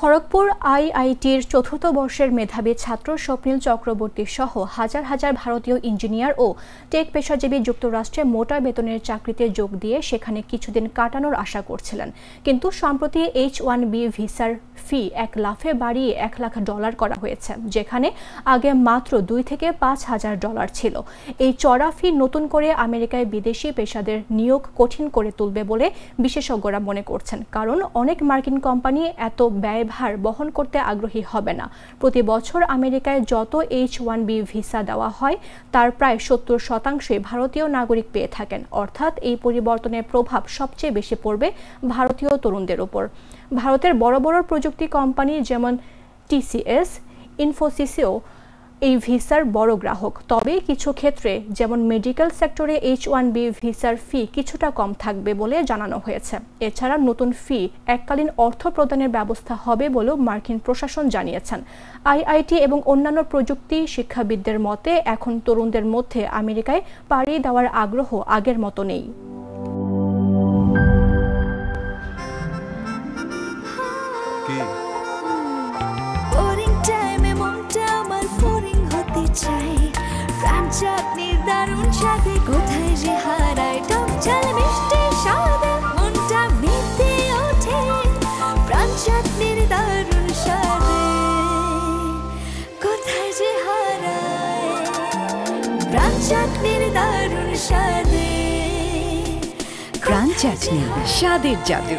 খড়গপুর আইআইটির চতুর্থ বর্ষের মেধাবী ছাত্র স্বপ্নিল চক্রবর্তী সহ হাজার হাজার ভারতীয় ইঞ্জিনিয়ার ও টেক পেশাজীবী যুক্তরাষ্ট্রে মোটা বেতনের চাকরিতে যোগ দিয়ে সেখানে কিছুদিন কাটানোর আশা করছিলেন, কিন্তু সম্প্রতি H-1B ভিসার ফি এক লাফে বাড়িয়ে $1,00,000 করা হয়েছে, যেখানে আগে মাত্র $2,000 থেকে $5,000 ছিল। এই চড়া ফি নতুন করে আমেরিকায় বিদেশি পেশাদের নিয়োগ কঠিন করে তুলবে বলে বিশেষজ্ঞরা মনে করছেন, কারণ অনেক মার্কিন কোম্পানি এত ব্যয়ভার বহন করতে আগ্রহী হবে না। প্রতি বছর আমেরিকায় যত H-1B ভিসা দেওয়া হয় তার প্রায় 70% ভারতীয় নাগরিক পেয়ে থাকেন, অর্থাৎ এই পরিবর্তনের প্রভাব সবচেয়ে বেশি পড়বে ভারতীয় তরুণদের উপর। ভারতের বড় বড় প্রযুক্তি কোম্পানি যেমন TCS, ইনফোসিসও এই ভিসার বড় গ্রাহক। তবে কিছু ক্ষেত্রে যেমন মেডিকেল সেক্টরে H-1B ভিসার ফি কিছুটা কম থাকবে বলে জানানো হয়েছে। এছাড়া নতুন ফি এককালীন অর্থ প্রদানের ব্যবস্থা হবে বলেও মার্কিন প্রশাসন জানিয়েছেন। আইআইটি এবং অন্যান্য প্রযুক্তি শিক্ষাবিদদের মতে এখন তরুণদের মধ্যে আমেরিকায় পাড়ি দেওয়ার আগ্রহ আগের মতো নেই। চাটনির দারুণ স্বাদে কোথায় যে হারায় টক ঝাল মিষ্টি স্বাদে মনটা মেতে ওঠে প্রাণ চাটনির দারুণ স্বাদে কোথায় যে হারায় প্রাণ চাটনির দারুণ স্বাদে। প্রাণ চাটনি, স্বাদের জাদু।